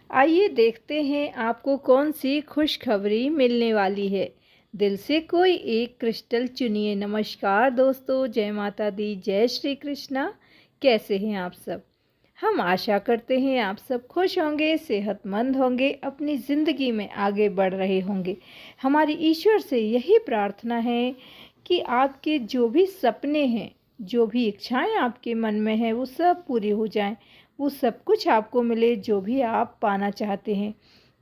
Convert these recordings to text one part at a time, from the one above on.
आइए देखते हैं आपको कौन सी खुशखबरी मिलने वाली है। दिल से कोई एक क्रिस्टल चुनिए। नमस्कार दोस्तों, जय माता दी, जय श्री कृष्णा। कैसे हैं आप सब? हम आशा करते हैं आप सब खुश होंगे, सेहतमंद होंगे, अपनी ज़िंदगी में आगे बढ़ रहे होंगे। हमारी ईश्वर से यही प्रार्थना है कि आपके जो भी सपने हैं, जो भी इच्छाएं आपके मन में हैं, वो सब पूरी हो जाएं। वो सब कुछ आपको मिले जो भी आप पाना चाहते हैं,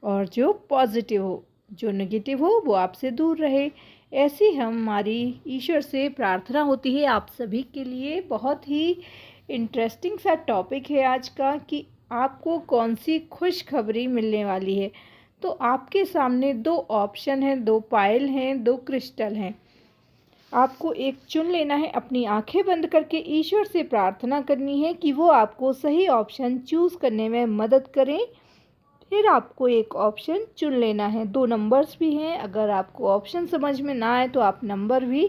और जो पॉजिटिव हो, जो नेगेटिव हो वो आपसे दूर रहे। ऐसी हमारी ईश्वर से प्रार्थना होती है आप सभी के लिए। बहुत ही इंटरेस्टिंग सा टॉपिक है आज का कि आपको कौन सी खुशखबरी मिलने वाली है। तो आपके सामने दो ऑप्शन हैं, दो पायल हैं, दो क्रिस्टल हैं। आपको एक चुन लेना है, अपनी आंखें बंद करके ईश्वर से प्रार्थना करनी है कि वो आपको सही ऑप्शन चूज़ करने में मदद करें। फिर आपको एक ऑप्शन चुन लेना है। दो नंबर्स भी हैं, अगर आपको ऑप्शन समझ में ना आए तो आप नंबर भी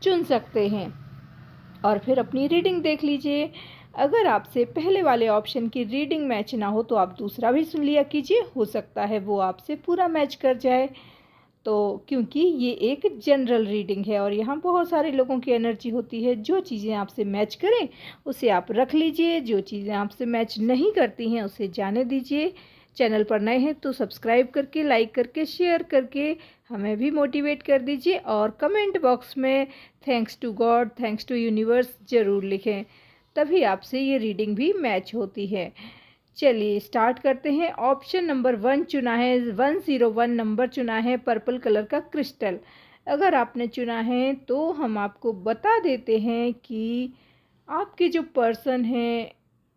चुन सकते हैं और फिर अपनी रीडिंग देख लीजिए। अगर आपसे पहले वाले ऑप्शन की रीडिंग मैच ना हो तो आप दूसरा भी सुन लिया कीजिए, हो सकता है वो आपसे पूरा मैच कर जाए। तो क्योंकि ये एक जनरल रीडिंग है और यहाँ बहुत सारे लोगों की एनर्जी होती है। जो चीज़ें आपसे मैच करें उसे आप रख लीजिए, जो चीज़ें आपसे मैच नहीं करती हैं उसे जाने दीजिए। चैनल पर नए हैं तो सब्सक्राइब करके, लाइक करके, शेयर करके हमें भी मोटिवेट कर दीजिए और कमेंट बॉक्स में thanks to God, thanks to universe ज़रूर लिखें, तभी आपसे ये रीडिंग भी मैच होती है। चलिए स्टार्ट करते हैं। ऑप्शन नंबर 1 चुना है, 101 नंबर चुना है, पर्पल कलर का क्रिस्टल। अगर आपने चुना है तो हम आपको बता देते हैं कि आपके जो पर्सन है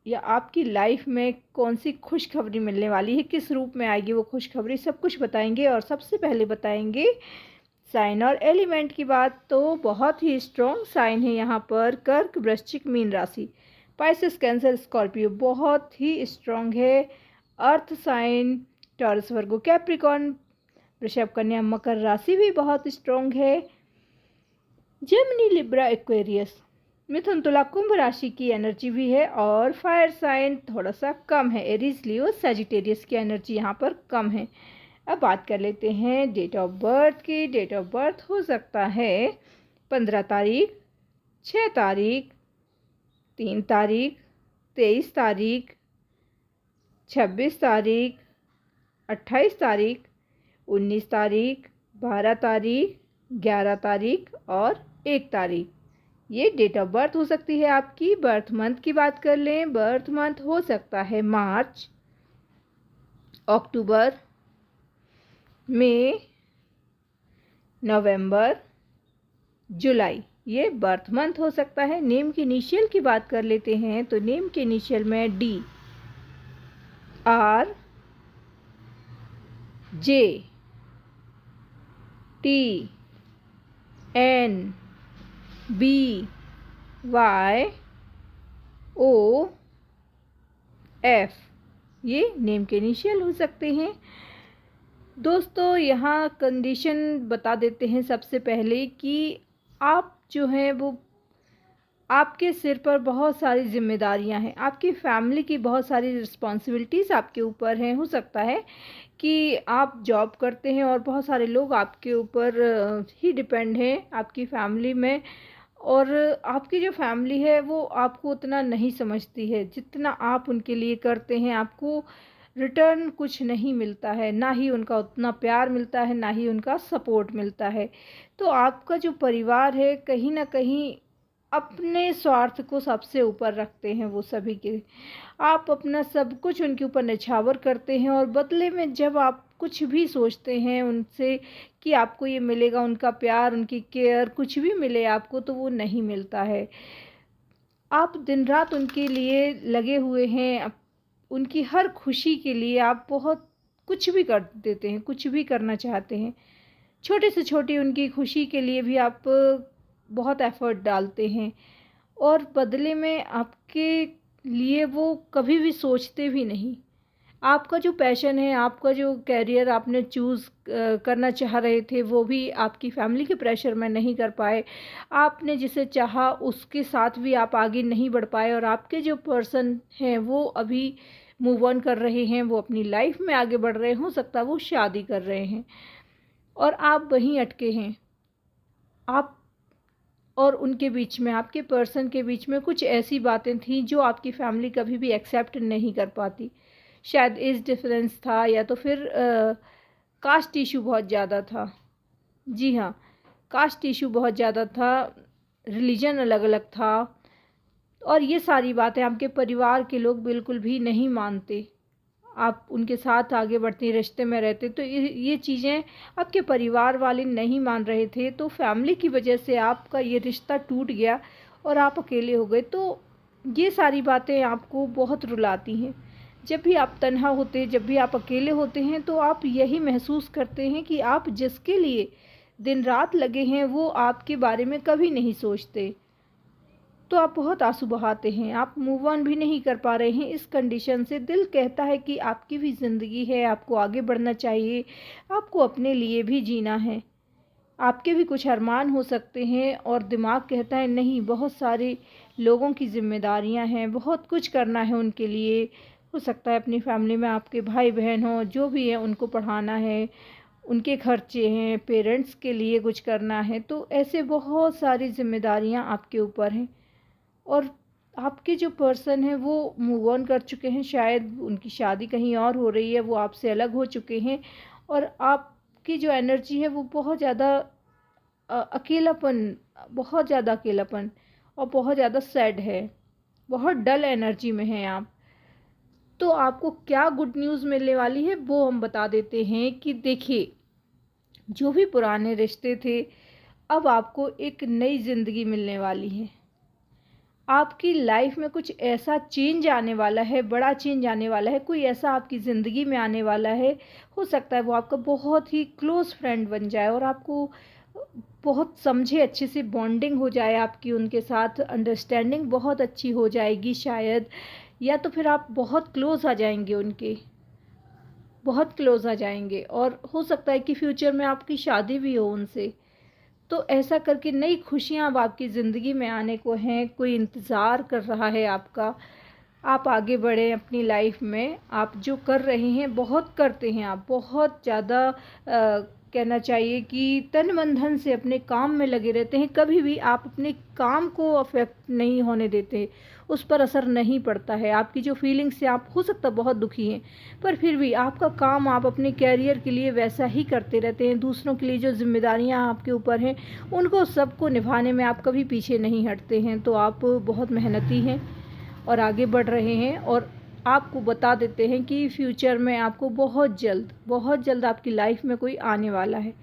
या आपकी लाइफ में कौन सी खुशखबरी मिलने वाली है, किस रूप में आएगी वो खुशखबरी, सब कुछ बताएंगे। और सबसे पहले बताएंगे साइन और एलिमेंट की बात। तो बहुत ही स्ट्रॉन्ग साइन है यहाँ पर कर्क, वृश्चिक, मीन राशि। पाइसेस, कैंसर, स्कॉर्पियो बहुत ही स्ट्रॉन्ग है। अर्थ साइन टॉरस, वर्गो, कैप्रिकॉर्न, वृषभ, कन्या, मकर राशि भी बहुत स्ट्रॉन्ग है। जेमिनी, लिब्रा, एक्वेरियस, मिथुन, तुला, कुंभ राशि की एनर्जी भी है। और फायर साइन थोड़ा सा कम है, एरीज, लियो, सजिटेरियस की एनर्जी यहाँ पर कम है। अब बात कर लेते हैं डेट ऑफ बर्थ की। डेट ऑफ बर्थ हो सकता है 15 तारीख, 6 तारीख, 3 तारीख, 23 तारीख, 26 तारीख, 28 तारीख, 19 तारीख, 12 तारीख, 11 तारीख और 1 तारीख। ये डेट ऑफ बर्थ हो सकती है आपकी। बर्थ मंथ की बात कर लें, बर्थ मंथ हो सकता है मार्च, अक्टूबर, मई, नवंबर, जुलाई। ये बर्थ मंथ हो सकता है। नेम की इनिशियल की बात कर लेते हैं तो नेम के इनिशियल में D, R, J, T, N, B, Y, O, F, ये नेम के इनिशियल हो सकते हैं। दोस्तों यहाँ कंडीशन बता देते हैं सबसे पहले कि आप जो हैं वो, आपके सिर पर बहुत सारी जिम्मेदारियां हैं, आपकी फैमिली की बहुत सारी रिस्पॉन्सिबिलिटीज़ आपके ऊपर हैं। हो सकता है कि आप जॉब करते हैं और बहुत सारे लोग आपके ऊपर ही डिपेंड हैं आपकी फैमिली में, और आपकी जो फैमिली है वो आपको उतना नहीं समझती है जितना आप उनके लिए करते हैं। आपको रिटर्न कुछ नहीं मिलता है, ना ही उनका उतना प्यार मिलता है, ना ही उनका सपोर्ट मिलता है। तो आपका जो परिवार है कहीं ना कहीं अपने स्वार्थ को सबसे ऊपर रखते हैं वो सभी के। आप अपना सब कुछ उनके ऊपर न्यौछावर करते हैं और बदले में जब आप कुछ भी सोचते हैं उनसे कि आपको ये मिलेगा, उनका प्यार, उनकी केयर कुछ भी मिले आपको, तो वो नहीं मिलता है। आप दिन रात उनके लिए लगे हुए हैं, उनकी हर खुशी के लिए आप बहुत कुछ भी कर देते हैं, कुछ भी करना चाहते हैं। छोटे से छोटी उनकी खुशी के लिए भी आप बहुत एफ़र्ट डालते हैं और बदले में आपके लिए वो कभी भी सोचते भी नहीं। आपका जो पैशन है, आपका जो करियर आपने चूज़ करना चाह रहे थे, वो भी आपकी फैमिली के प्रेशर में नहीं कर पाए। आपने जिसे चाहा उसके साथ भी आप आगे नहीं बढ़ पाए और आपके जो पर्सन हैं वो अभी मूव ऑन कर रहे हैं, वो अपनी लाइफ में आगे बढ़ रहे हैं, हो सकता है वो शादी कर रहे हैं और आप वहीं अटके हैं। आप और उनके बीच में, आपके पर्सन के बीच में कुछ ऐसी बातें थी जो आपकी फैमिली कभी भी एक्सेप्ट नहीं कर पाती। शायद एज डिफरेंस था या तो फिर कास्ट इशू बहुत ज़्यादा था। जी हाँ, कास्ट इशू बहुत ज़्यादा था, रिलीजन अलग अलग था और ये सारी बातें आपके परिवार के लोग बिल्कुल भी नहीं मानते। आप उनके साथ आगे बढ़ते रिश्ते में रहते, तो ये चीज़ें आपके परिवार वाले नहीं मान रहे थे, तो फैमिली की वजह से आपका ये रिश्ता टूट गया और आप अकेले हो गए। तो ये सारी बातें आपको बहुत रुलाती हैं। जब भी आप तन्हा होते, जब भी आप अकेले होते हैं, तो आप यही महसूस करते हैं कि आप जिसके लिए दिन रात लगे हैं वो आपके बारे में कभी नहीं सोचते। तो आप बहुत आंसू बहाते हैं, आप मूव ऑन भी नहीं कर पा रहे हैं इस कंडीशन से। दिल कहता है कि आपकी भी ज़िंदगी है, आपको आगे बढ़ना चाहिए, आपको अपने लिए भी जीना है, आपके भी कुछ अरमान हो सकते हैं। और दिमाग कहता है नहीं, बहुत सारे लोगों की जिम्मेदारियां हैं, बहुत कुछ करना है उनके लिए। हो सकता है अपनी फैमिली में आपके भाई बहन हो, जो भी है उनको पढ़ाना है, उनके खर्चे हैं, पेरेंट्स के लिए कुछ करना है। तो ऐसे बहुत सारी जिम्मेदारियां आपके ऊपर हैं और आपके जो पर्सन है वो मूव ऑन कर चुके हैं, शायद उनकी शादी कहीं और हो रही है, वो आपसे अलग हो चुके हैं और आपकी जो एनर्जी है वो बहुत ज़्यादा अकेलापन, बहुत ज़्यादा अकेलापन और बहुत ज़्यादा सैड है, बहुत डल एनर्जी में हैं आप। तो आपको क्या गुड न्यूज़ मिलने वाली है वो हम बता देते हैं कि देखिए, जो भी पुराने रिश्ते थे, अब आपको एक नई ज़िंदगी मिलने वाली है। आपकी लाइफ में कुछ ऐसा चेंज आने वाला है, बड़ा चेंज आने वाला है, कोई ऐसा आपकी ज़िंदगी में आने वाला है। हो सकता है वो आपका बहुत ही क्लोज़ फ्रेंड बन जाए और आपको बहुत समझे, अच्छे से बॉन्डिंग हो जाए आपकी उनके साथ, अंडरस्टैंडिंग बहुत अच्छी हो जाएगी शायद, या तो फिर आप बहुत क्लोज़ आ जाएंगे उनके, बहुत क्लोज़ आ जाएंगे और हो सकता है कि फ्यूचर में आपकी शादी भी हो उनसे। तो ऐसा करके नई खुशियाँ अब आपकी ज़िंदगी में आने को हैं, कोई इंतज़ार कर रहा है आपका। आप आगे बढ़ें अपनी लाइफ में, आप जो कर रहे हैं बहुत करते हैं, आप बहुत ज़्यादा कहना चाहिए कि तन मन धन से अपने काम में लगे रहते हैं। कभी भी आप अपने काम को अफेक्ट नहीं होने देते, उस पर असर नहीं पड़ता है। आपकी जो फीलिंग्स हैं, आप हो सकता है बहुत दुखी हैं, पर फिर भी आपका काम आप अपने कैरियर के लिए वैसा ही करते रहते हैं। दूसरों के लिए जो जिम्मेदारियां आपके ऊपर हैं उनको सबको निभाने में आप कभी पीछे नहीं हटते हैं। तो आप बहुत मेहनती हैं और आगे बढ़ रहे हैं और आपको बता देते हैं कि फ्यूचर में आपको बहुत जल्द आपकी लाइफ में कोई आने वाला है,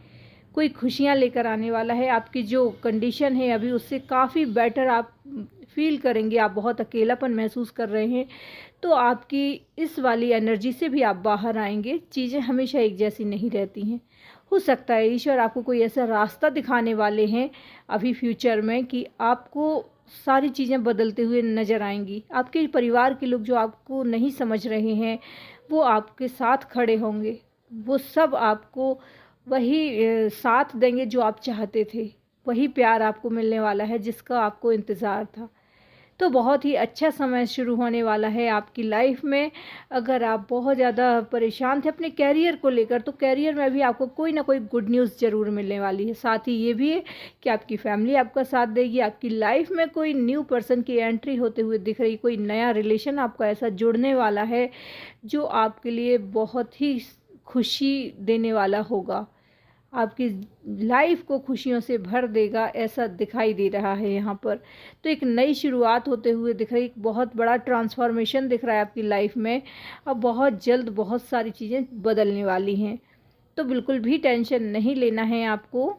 कोई खुशियां लेकर आने वाला है। आपकी जो कंडीशन है अभी उससे काफ़ी बेटर आप फील करेंगे। आप बहुत अकेलापन महसूस कर रहे हैं, तो आपकी इस वाली एनर्जी से भी आप बाहर आएंगे। चीज़ें हमेशा एक जैसी नहीं रहती हैं। हो सकता है ईश्वर आपको कोई ऐसा रास्ता दिखाने वाले हैं अभी फ्यूचर में कि आपको सारी चीज़ें बदलते हुए नज़र आएंगी। आपके परिवार के लोग जो आपको नहीं समझ रहे हैं वो आपके साथ खड़े होंगे, वो सब आपको वही साथ देंगे जो आप चाहते थे, वही प्यार आपको मिलने वाला है जिसका आपको इंतज़ार था। तो बहुत ही अच्छा समय शुरू होने वाला है आपकी लाइफ में। अगर आप बहुत ज़्यादा परेशान थे अपने कैरियर को लेकर, तो कैरियर में भी आपको कोई ना कोई गुड न्यूज़ ज़रूर मिलने वाली है। साथ ही ये भी है कि आपकी फैमिली आपका साथ देगी। आपकी लाइफ में कोई न्यू पर्सन की एंट्री होते हुए दिख रही, कोई नया रिलेशन आपका ऐसा जुड़ने वाला है जो आपके लिए बहुत ही खुशी देने वाला होगा, आपकी लाइफ को खुशियों से भर देगा, ऐसा दिखाई दे रहा है यहाँ पर। तो एक नई शुरुआत होते हुए दिख रही, बहुत बड़ा ट्रांसफॉर्मेशन दिख रहा है आपकी लाइफ में। अब बहुत जल्द बहुत सारी चीज़ें बदलने वाली हैं, तो बिल्कुल भी टेंशन नहीं लेना है आपको।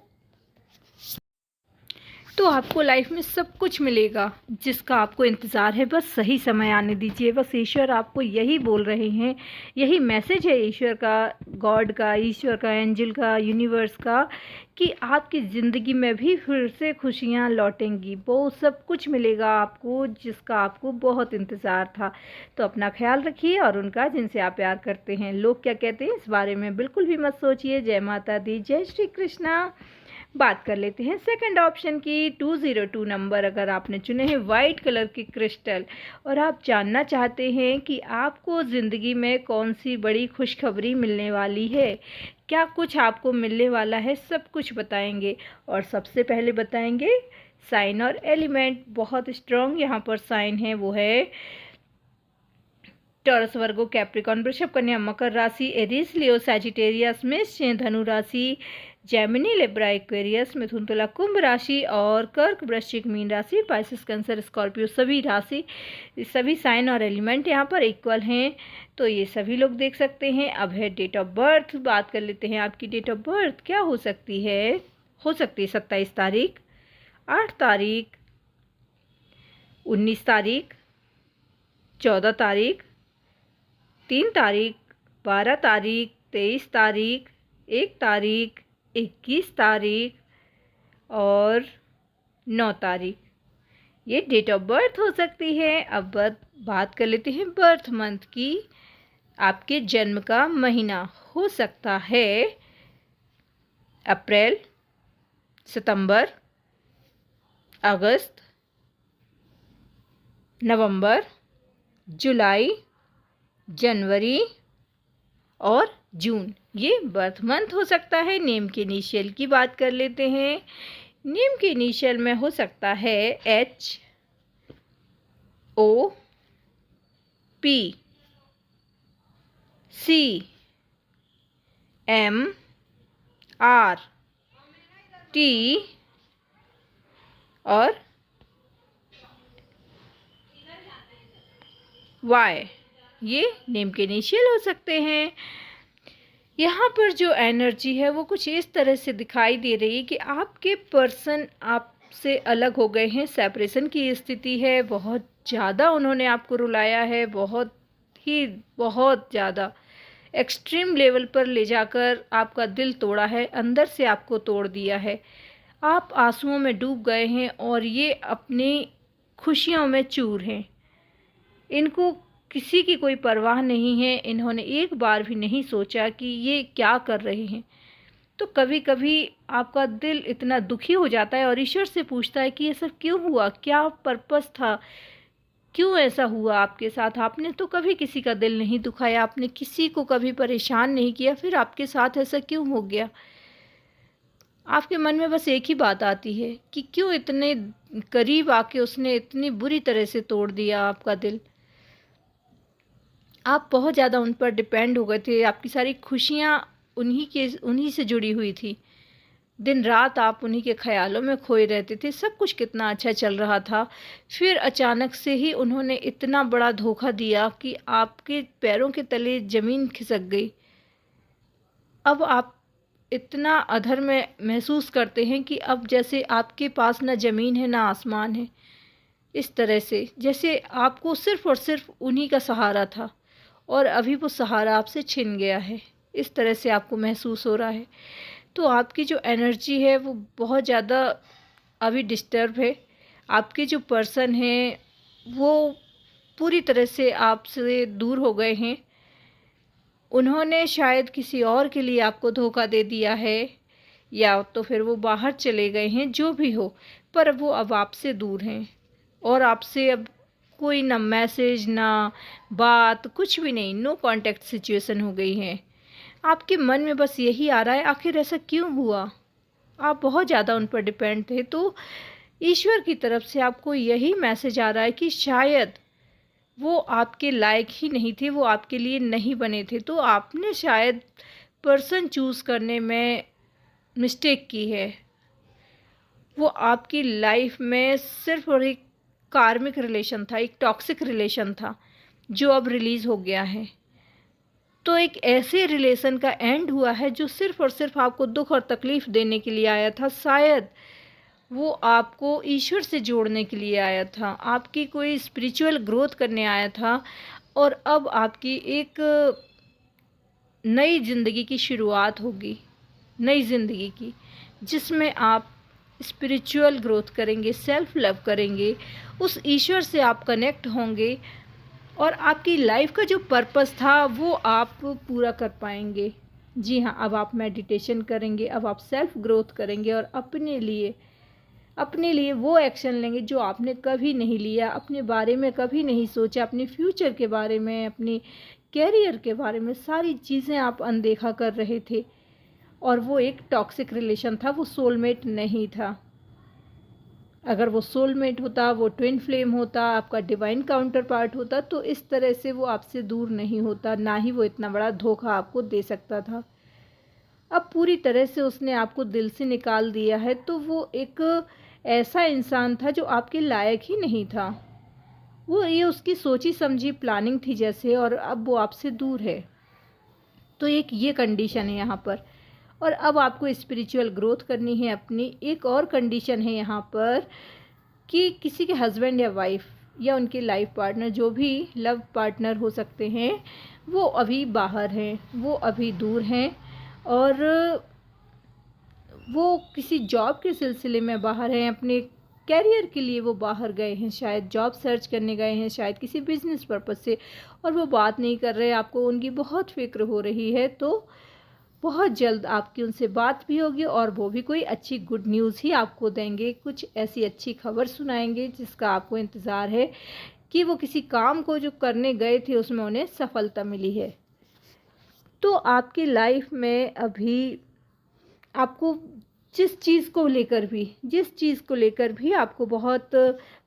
तो आपको लाइफ में सब कुछ मिलेगा जिसका आपको इंतज़ार है, बस सही समय आने दीजिए। बस ईश्वर आपको यही बोल रहे हैं, यही मैसेज है ईश्वर का, गॉड का, ईश्वर का, एंजल का, यूनिवर्स का, कि आपकी ज़िंदगी में भी फिर से खुशियाँ लौटेंगी। वो सब कुछ मिलेगा आपको जिसका आपको बहुत इंतज़ार था। तो अपना ख्याल रखिए और उनका जिनसे आप प्यार करते हैं। लोग क्या कहते हैं इस बारे में बिल्कुल भी मत सोचिए। जय माता दी, जय श्री कृष्णा। बात कर लेते हैं सेकंड ऑप्शन की। 202 नंबर अगर आपने चुने हैं वाइट कलर के क्रिस्टल और आप जानना चाहते हैं कि आपको ज़िंदगी में कौन सी बड़ी खुशखबरी मिलने वाली है, क्या कुछ आपको मिलने वाला है, सब कुछ बताएंगे। और सबसे पहले बताएंगे साइन और एलिमेंट। बहुत स्ट्रॉन्ग यहाँ पर साइन है, वो है टॉरस, वर्गो, कैप्रिकॉर्न, वृषभ, कन्या, मकर राशि, एरीज, लियो, सैजिटेरियस, मेष, धनु राशि, जेमिनी, लिब्रा, एक्वेरियस, मिथुन, तुला, कुंभ राशि और कर्क, वृश्चिक, मीन राशि, पाइसेस, कैंसर, स्कॉर्पियो। सभी राशि, सभी साइन और एलिमेंट यहाँ पर इक्वल हैं, तो ये सभी लोग देख सकते हैं। अब है डेट ऑफ बर्थ। बात कर लेते हैं आपकी डेट ऑफ बर्थ क्या हो सकती है। 27 तारीख, 8 तारीख, 19 तारीख, 14 तारीख, 3 तारीख, 12 तारीख, 23 तारीख, 1 तारीख, 21 तारीख और 9 तारीख। ये डेट ऑफ बर्थ हो सकती है। अब बात कर लेते हैं बर्थ मंथ की। आपके जन्म का महीना हो सकता है अप्रैल, सितंबर, अगस्त, नवंबर, जुलाई, जनवरी और जून। ये बर्थ मंथ हो सकता है। नेम के इनिशियल की बात कर लेते हैं। नेम के इनिशियल में हो सकता है H, O, P, C, M, R, T और Y। ये नेम के इनिशियल हो सकते हैं। यहाँ पर जो एनर्जी है वो कुछ इस तरह से दिखाई दे रही है कि आपके पर्सन आपसे अलग हो गए हैं, सेपरेशन की स्थिति है। बहुत ज़्यादा उन्होंने आपको रुलाया है, बहुत ज़्यादा एक्सट्रीम लेवल पर ले जाकर आपका दिल तोड़ा है, अंदर से आपको तोड़ दिया है। आप आंसुओं में डूब गए हैं और ये अपनी खुशियों में चूर हैं। इनको किसी की कोई परवाह नहीं है। इन्होंने एक बार भी नहीं सोचा कि ये क्या कर रहे हैं। तो कभी कभी आपका दिल इतना दुखी हो जाता है और ईश्वर से पूछता है कि ये सब क्यों हुआ, क्या पर्पस था, क्यों ऐसा हुआ आपके साथ। आपने तो कभी किसी का दिल नहीं दुखाया, आपने किसी को कभी परेशान नहीं किया, फिर आपके साथ ऐसा क्यों हो गया। आपके मन में बस एक ही बात आती है कि क्यों इतने करीब आके उसने इतनी बुरी तरह से तोड़ दिया आपका दिल। आप बहुत ज़्यादा उन पर डिपेंड हो गए थे, आपकी सारी खुशियाँ उन्हीं से जुड़ी हुई थी। दिन रात आप उन्हीं के ख्यालों में खोए रहते थे, सब कुछ कितना अच्छा चल रहा था। फिर अचानक से ही उन्होंने इतना बड़ा धोखा दिया कि आपके पैरों के तले ज़मीन खिसक गई। अब आप इतना अधर में महसूस करते हैं कि अब जैसे आपके पास ना ज़मीन है ना आसमान है। इस तरह से जैसे आपको सिर्फ़ और सिर्फ उन्हीं का सहारा था और अभी वो सहारा आपसे छिन गया है। इस तरह से आपको महसूस हो रहा है। तो आपकी जो एनर्जी है वो बहुत ज़्यादा अभी डिस्टर्ब है। आपके जो पर्सन हैं वो पूरी तरह से आपसे दूर हो गए हैं। उन्होंने शायद किसी और के लिए आपको धोखा दे दिया है या तो फिर वो बाहर चले गए हैं, जो भी हो, पर वो अब आपसे दूर हैं और आपसे अब कोई ना मैसेज ना बात, कुछ भी नहीं, नो कांटेक्ट सिचुएशन हो गई है। आपके मन में बस यही आ रहा है आखिर ऐसा क्यों हुआ। आप बहुत ज़्यादा उन पर डिपेंड थे। तो ईश्वर की तरफ से आपको यही मैसेज आ रहा है कि शायद वो आपके लायक ही नहीं थे, वो आपके लिए नहीं बने थे। तो आपने शायद पर्सन चूज़ करने में मिस्टेक की है। वो आपकी लाइफ में सिर्फ और एक कार्मिक रिलेशन था, एक टॉक्सिक रिलेशन था जो अब रिलीज़ हो गया है। तो एक ऐसे रिलेशन का एंड हुआ है जो सिर्फ और सिर्फ आपको दुख और तकलीफ़ देने के लिए आया था। शायद वो आपको ईश्वर से जोड़ने के लिए आया था, आपकी कोई स्पिरिचुअल ग्रोथ करने आया था और अब आपकी एक नई ज़िंदगी की शुरुआत होगी, नई ज़िंदगी की, जिसमें आप स्पिरिचुअल ग्रोथ करेंगे, सेल्फ लव करेंगे, उस ईश्वर से आप कनेक्ट होंगे और आपकी लाइफ का जो पर्पस था वो आप पूरा कर पाएंगे। जी हाँ, अब आप मेडिटेशन करेंगे, अब आप सेल्फ ग्रोथ करेंगे और अपने लिए वो एक्शन लेंगे जो आपने कभी नहीं लिया, अपने बारे में कभी नहीं सोचा, अपने फ्यूचर के बारे में, अपने कैरियर के बारे में सारी चीज़ें आप अनदेखा कर रहे थे और वो एक टॉक्सिक रिलेशन था, वो सोलमेट नहीं था। अगर वो सोलमेट होता, वो ट्विन फ्लेम होता, आपका डिवाइन काउंटर पार्ट होता, तो इस तरह से वो आपसे दूर नहीं होता, ना ही वो इतना बड़ा धोखा आपको दे सकता था। अब पूरी तरह से उसने आपको दिल से निकाल दिया है, तो वो एक ऐसा इंसान था जो आपके लायक ही नहीं था। वो ये उसकी सोची समझी प्लानिंग थी जैसे, और अब वो आपसे दूर है। तो एक ये कंडीशन है यहाँ पर। और अब आपको स्पिरिचुअल ग्रोथ करनी है अपनी। एक और कंडीशन है यहाँ पर कि किसी के हस्बैंड या वाइफ या उनके लाइफ पार्टनर, जो भी लव पार्टनर हो सकते हैं, वो अभी बाहर हैं, वो अभी दूर हैं और वो किसी जॉब के सिलसिले में बाहर हैं, अपने कैरियर के लिए वो बाहर गए हैं, शायद जॉब सर्च करने गए हैं, शायद किसी बिजनेस पर्पस से, और वो बात नहीं कर रहे, आपको उनकी बहुत फिक्र हो रही है। तो बहुत जल्द आपकी उनसे बात भी होगी और वो भी कोई अच्छी गुड न्यूज़ ही आपको देंगे, कुछ ऐसी अच्छी खबर सुनाएंगे जिसका आपको इंतज़ार है कि वो किसी काम को जो करने गए थे उसमें उन्हें सफलता मिली है। तो आपकी लाइफ में अभी आपको जिस चीज़ को लेकर भी आपको बहुत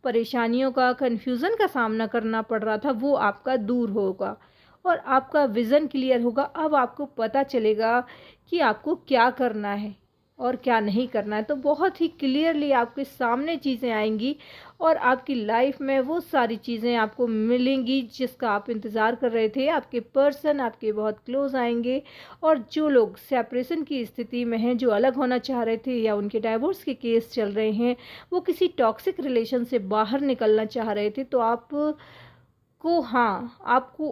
परेशानियों का, कन्फ्यूज़न का सामना करना पड़ रहा था, वो आपका दूर होगा और आपका विज़न क्लियर होगा। अब आपको पता चलेगा कि आपको क्या करना है और क्या नहीं करना है। तो बहुत ही क्लियरली आपके सामने चीज़ें आएंगी और आपकी लाइफ में वो सारी चीज़ें आपको मिलेंगी जिसका आप इंतज़ार कर रहे थे। आपके पर्सन आपके बहुत क्लोज आएंगे और जो लोग सेपरेशन की स्थिति में हैं, जो अलग होना चाह रहे थे या उनके डाइवोर्स के केस चल रहे हैं, वो किसी टॉक्सिक रिलेशन से बाहर निकलना चाह रहे थे, तो आपको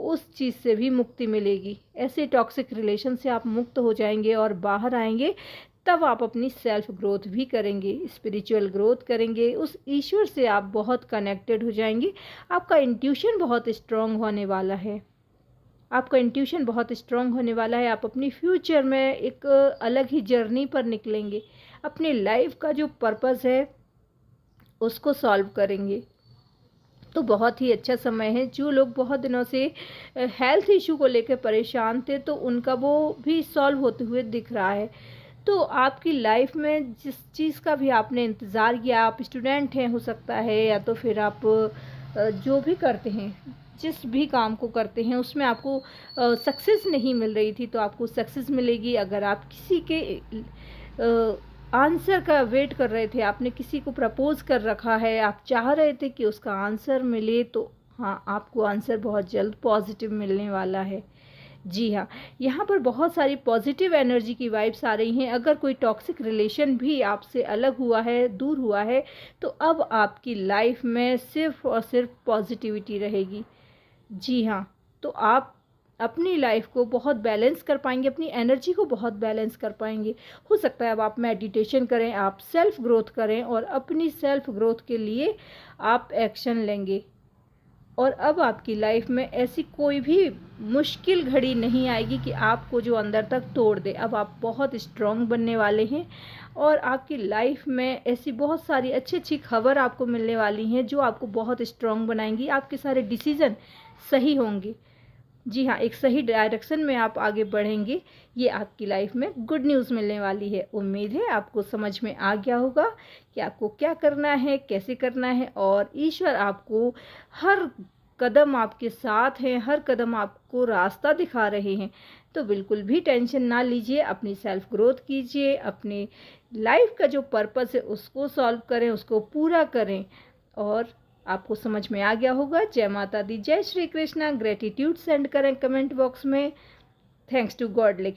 उस चीज़ से भी मुक्ति मिलेगी। ऐसे टॉक्सिक रिलेशन से आप मुक्त हो जाएंगे और बाहर आएंगे। तब आप अपनी सेल्फ ग्रोथ भी करेंगे, स्पिरिचुअल ग्रोथ करेंगे, उस ईश्वर से आप बहुत कनेक्टेड हो जाएंगे। आपका इंट्यूशन बहुत स्ट्रांग होने वाला है, आप अपनी फ्यूचर में एक अलग ही जर्नी पर निकलेंगे, अपनी लाइफ का जो पर्पस है उसको सॉल्व करेंगे। तो बहुत ही अच्छा समय है। जो लोग बहुत दिनों से हेल्थ इशू को लेकर परेशान थे, तो उनका वो भी सॉल्व होते हुए दिख रहा है। तो आपकी लाइफ में जिस चीज़ का भी आपने इंतज़ार किया, आप स्टूडेंट हैं हो सकता है, या तो फिर आप जो भी करते हैं, जिस भी काम को करते हैं उसमें आपको सक्सेस नहीं मिल रही थी, तो आपको सक्सेस मिलेगी। अगर आप किसी के आंसर का वेट कर रहे थे, आपने किसी को प्रपोज कर रखा है, आप चाह रहे थे कि उसका आंसर मिले, तो हाँ, आपको आंसर बहुत जल्द पॉजिटिव मिलने वाला है। जी हाँ, यहाँ पर बहुत सारी पॉजिटिव एनर्जी की वाइब्स आ रही हैं। अगर कोई टॉक्सिक रिलेशन भी आपसे अलग हुआ है, दूर हुआ है, तो अब आपकी लाइफ में सिर्फ और सिर्फ पॉजिटिविटी रहेगी। जी हाँ, तो आप अपनी लाइफ को बहुत बैलेंस कर पाएंगे, अपनी एनर्जी को बहुत बैलेंस कर पाएंगे। हो सकता है अब आप मेडिटेशन करें, आप सेल्फ ग्रोथ करें और अपनी सेल्फ ग्रोथ के लिए आप एक्शन लेंगे। और अब आपकी लाइफ में ऐसी कोई भी मुश्किल घड़ी नहीं आएगी कि आपको जो अंदर तक तोड़ दे। अब आप बहुत स्ट्रॉन्ग बनने वाले हैं और आपकी लाइफ में ऐसी बहुत सारी अच्छी अच्छी खबर आपको मिलने वाली हैं जो आपको बहुत स्ट्रॉन्ग बनाएंगी। आपके सारे डिसीज़न सही होंगे। जी हाँ, एक सही डायरेक्शन में आप आगे बढ़ेंगे। ये आपकी लाइफ में गुड न्यूज़ मिलने वाली है। उम्मीद है आपको समझ में आ गया होगा कि आपको क्या करना है, कैसे करना है, और ईश्वर आपको हर कदम आपके साथ हैं, हर कदम आपको रास्ता दिखा रहे हैं। तो बिल्कुल भी टेंशन ना लीजिए, अपनी सेल्फ ग्रोथ कीजिए, अपने लाइफ का जो पर्पस है उसको सॉल्व करें, उसको पूरा करें, और आपको समझ में आ गया होगा। जय माता दी, जय श्री कृष्णा। ग्रेटिट्यूड सेंड करें कमेंट बॉक्स में, थैंक्स टू गॉड लिखें।